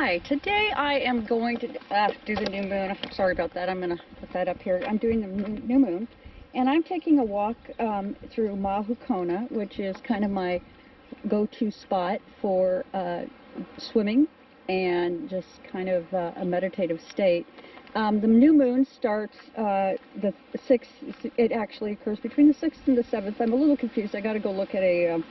Hi, today I am going to do the new moon. Sorry about that. I'm going to put that up here. I'm doing the new moon, and I'm taking a walk through Mahukona, which is kind of my go-to spot for swimming and just kind of a meditative state. The new moon starts the 6th. It actually occurs between the 6th and the 7th. I'm a little confused. I got to go look at a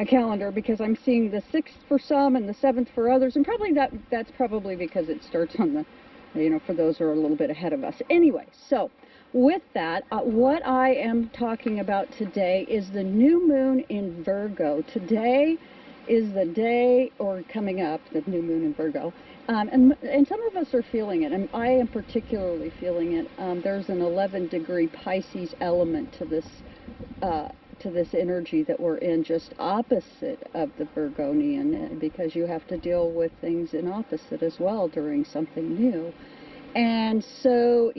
calendar because I'm seeing the 6th for some and the 7th for others, and probably that's probably because it starts on the, for those who are a little bit ahead of us. Anyway, so with that, what I am talking about today is the new moon in Virgo. Today is the day, or coming up, the new moon in Virgo, and some of us are feeling it, and I am particularly feeling it. There's an 11-degree Pisces element to this energy that we're in, just opposite of the Virgonian, because you have to deal with things in opposite as well during something new. And so,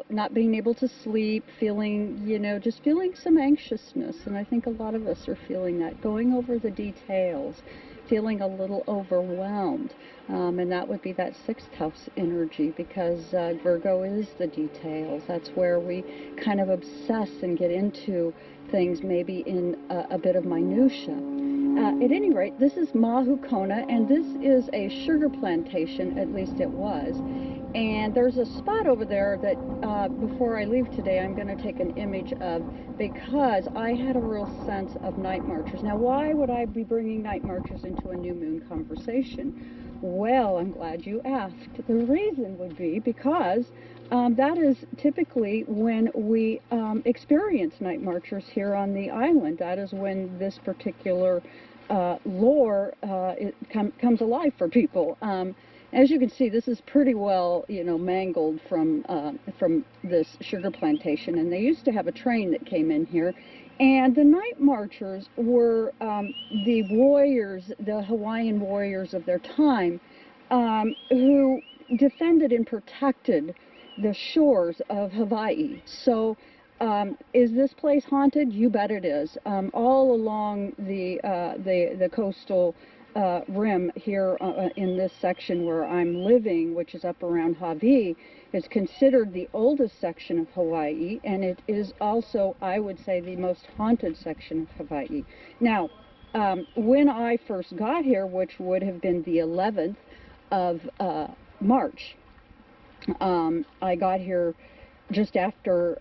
not being able to sleep, feeling, just feeling some anxiousness. And I think a lot of us are feeling that, going over the details, feeling a little overwhelmed. And that would be that 6th house energy, because Virgo is the details. That's where we kind of obsess and get into things maybe in a bit of minutia. At any rate, this is Mahukona, and this is a sugar plantation, at least it was. And there's a spot over there that before I leave today I'm going to take an image of, because I had a real sense of night marchers. Now, why would I be bringing night marchers into a new moon conversation? Well, I'm glad you asked. The reason would be because that is typically when we experience night marchers here on the island. That is when this particular lore comes alive for people. As you can see, this is pretty well, mangled from this sugar plantation. And they used to have a train that came in here. And the night marchers were the warriors, the Hawaiian warriors of their time, who defended and protected the shores of Hawaii. So is this place haunted? You bet it is. All along the coastal rim here in this section where I'm living, which is up around Hawaii, is considered the oldest section of Hawaii, and it is also, I would say, the most haunted section of Hawaii. Now, when I first got here, which would have been the 11th of March, I got here just after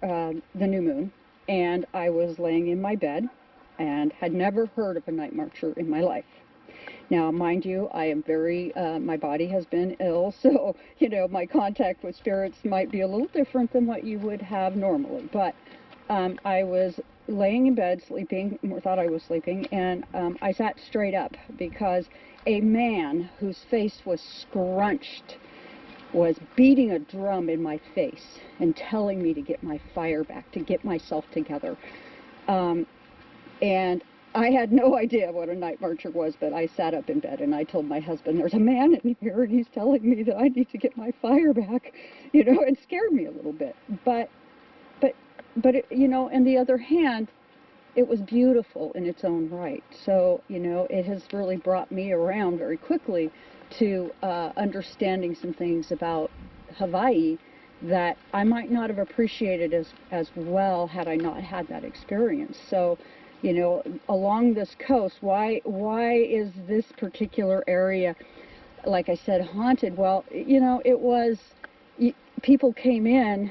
the new moon, and I was laying in my bed and had never heard of a night marcher in my life. Now, mind you, I am very, my body has been ill, so, my contact with spirits might be a little different than what you would have normally. But I was laying in bed, sleeping, or thought I was sleeping, and I sat straight up because a man whose face was scrunched was beating a drum in my face and telling me to get my fire back, to get myself together. And I had no idea what a night marcher was, but I sat up in bed and I told my husband, there's a man in here and he's telling me that I need to get my fire back, and scared me a little bit. But it, on the other hand, it was beautiful in its own right. So, it has really brought me around very quickly to understanding some things about Hawaii that I might not have appreciated as well had I not had that experience. So, along this coast, why is this particular area, like I said, haunted? Well, it was, people came in,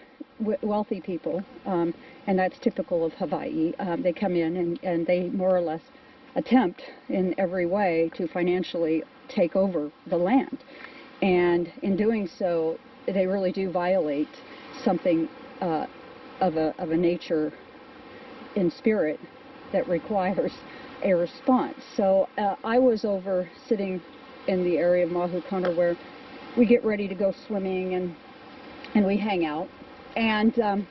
wealthy people, and that's typical of Hawaii. They come in and they more or less attempt in every way to financially take over the land. And in doing so, they really do violate something of a nature in spirit that requires a response. So I was over sitting in the area of Mahukona where we get ready to go swimming and we hang out. And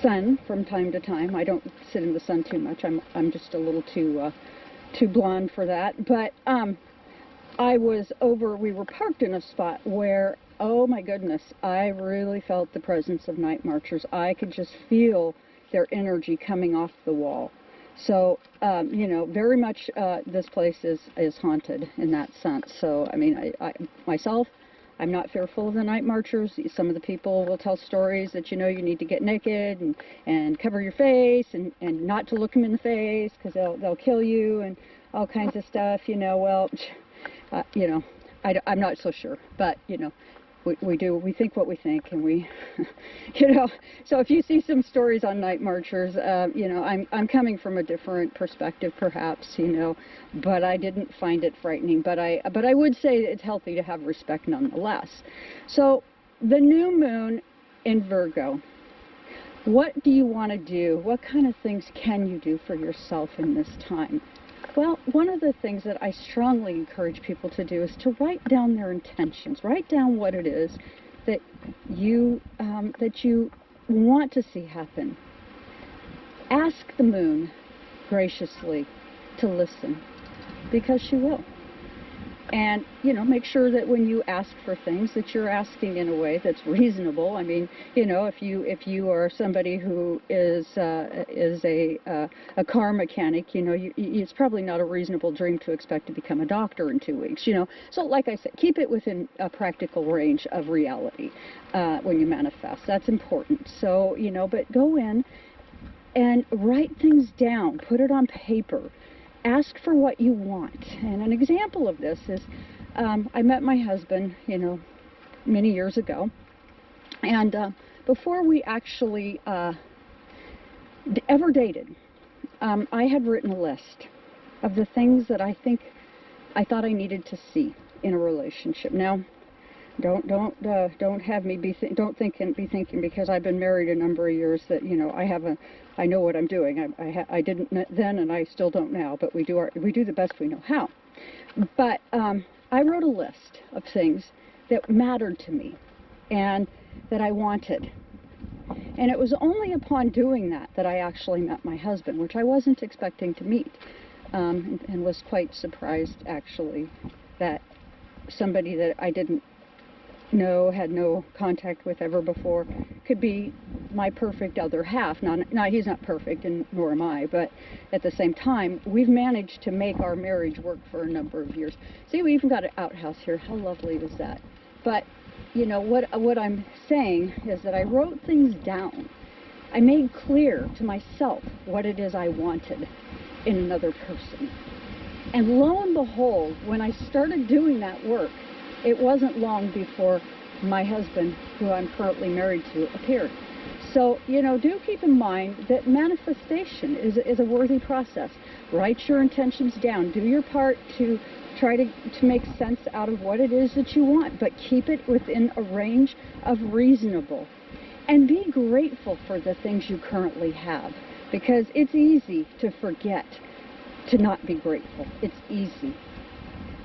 sun from time to time. I don't sit in the sun too much. I'm just a little too blonde for that. But I was over, we were parked in a spot where, oh my goodness, I really felt the presence of night marchers. I could just feel their energy coming off the wall. So, you know, very much this place is haunted in that sense. So, I mean, I myself, I'm not fearful of the night marchers. Some of the people will tell stories that, you know, you need to get naked and cover your face and not to look them in the face because they'll kill you and all kinds of stuff, you know. Well, you know, I'm not so sure, but, you know, we think what we think, and we, you know, so if you see some stories on night marchers, you know, I'm coming from a different perspective perhaps, you know, but I didn't find it frightening, but I would say it's healthy to have respect nonetheless. So the new moon in Virgo, what do you want to do? What kind of things can you do for yourself in this time? Well, one of the things that I strongly encourage people to do is to write down their intentions. Write down what it is that you want to see happen. Ask the moon graciously to listen, because she will. And, you know, make sure that when you ask for things that you're asking in a way that's reasonable. I mean, you know, if you are somebody who is a car mechanic, you know, it's probably not a reasonable dream to expect to become a doctor in 2 weeks, you know. So like I said, keep it within a practical range of reality when you manifest. That's important. So, you know, but go in and write things down. Put it on paper. Ask for what you want. And an example of this is I met my husband, you know, many years ago. And before we actually ever dated, I had written a list of the things that I thought I needed to see in a relationship. Now, don't have me be thinking because I've been married a number of years that, you know, I know what I'm doing. I didn't then, and I still don't now, but we do the best we know how. But I wrote a list of things that mattered to me and that I wanted. And it was only upon doing that that I actually met my husband, which I wasn't expecting to meet, and was quite surprised actually that somebody that I didn't had no contact with ever before could be my perfect other half. Now he's not perfect, and nor am I, but at the same time we've managed to make our marriage work for a number of years. See, we even got an outhouse here. How lovely is that? But you know what I'm saying is that I wrote things down. I made clear to myself what it is I wanted in another person, and lo and behold, when I started doing that work, it wasn't long before my husband, who I'm currently married to, appeared. So, you know, do keep in mind that manifestation is a worthy process. Write your intentions down. Do your part to try to make sense out of what it is that you want, but keep it within a range of reasonable. And be grateful for the things you currently have, because it's easy to forget to not be grateful. It's easy.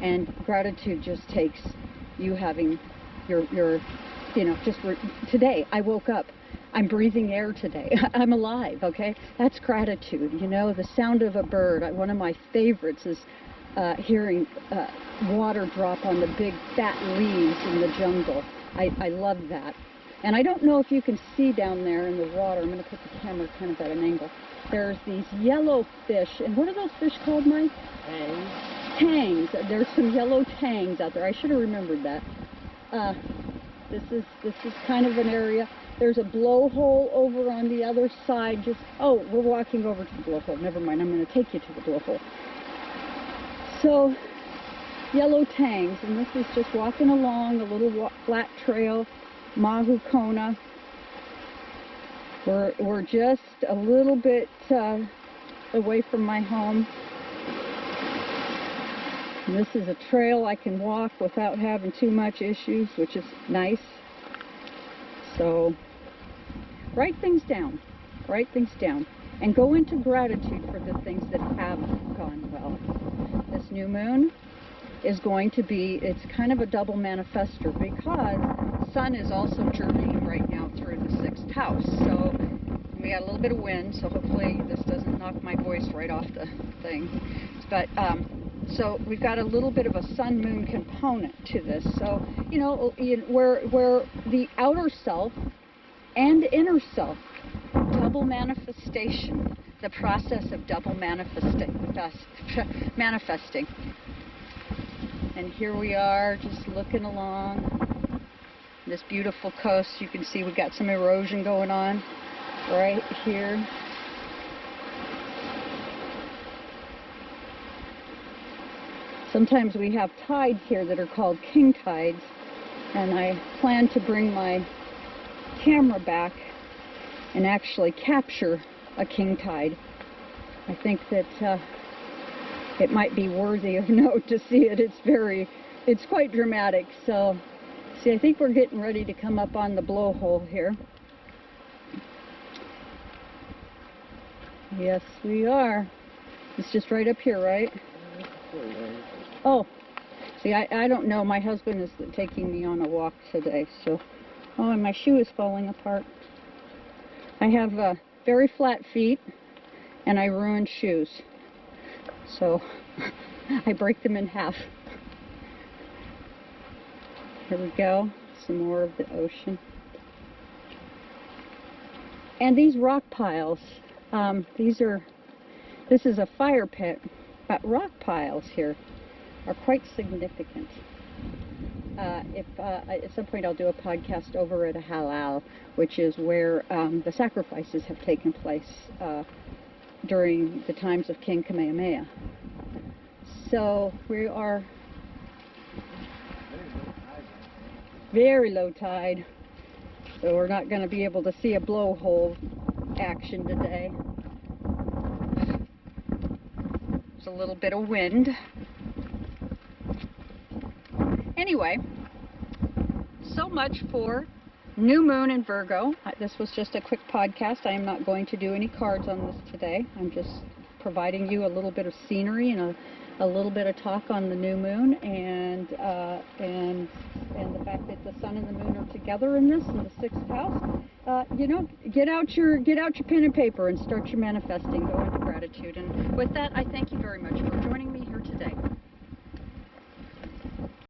And gratitude just takes you having your you know, today I woke up, I'm breathing air today, I'm alive, okay? That's gratitude, you know, the sound of a bird. One of my favorites is hearing water drop on the big fat leaves in the jungle. I love that. And I don't know if you can see down there in the water. I'm going to put the camera kind of at an angle. There's these yellow fish, and what are those fish called, Mike? Tangs. There's some yellow tangs out there. I should have remembered that. This is kind of an area. There's a blowhole over on the other side. Oh, we're walking over to the blowhole. Never mind. I'm going to take you to the blowhole. So, yellow tangs, and this is just walking along a little flat trail, Mahukona. We're just a little bit away from my home. And this is a trail I can walk without having too much issues, which is nice. So write things down. Write things down. And go into gratitude for the things that have gone well. This new moon is going to be, it's kind of a double manifester, because Sun is also journeying right now through the 6th house. So we got a little bit of wind, so hopefully this doesn't knock my voice right off the thing. But so we've got a little bit of a sun-moon component to this. So, you know, where the outer self and inner self, double manifestation, the process of double manifesting. Manifesting. And here we are, just looking along this beautiful coast. You can see we got some erosion going on right here. Sometimes we have tides here that are called king tides, and I plan to bring my camera back and actually capture a king tide. I think that it might be worthy of note to see it. It's quite dramatic. So, see, I think we're getting ready to come up on the blowhole here. Yes, we are. It's just right up here, right? Oh, see, I don't know. My husband is taking me on a walk today, so... Oh, and my shoe is falling apart. I have very flat feet, and I ruin shoes. So, I break them in half. Here we go. Some more of the ocean. And these rock piles, this is a fire pit, but rock piles here are quite significant. At some point I'll do a podcast over at a halal, which is where the sacrifices have taken place during the times of King Kamehameha. So we are very low tide, so we're not going to be able to see a blowhole action today. There's a little bit of wind. Anyway, so much for new moon in Virgo. This was just a quick podcast. I am not going to do any cards on this today. I'm just providing you a little bit of scenery and a little bit of talk on the new moon and the fact that the sun and the moon are together in this, in the 6th house. You know, get out your pen and paper and start your manifesting. Go into gratitude. And with that, I thank you very much for joining me here today.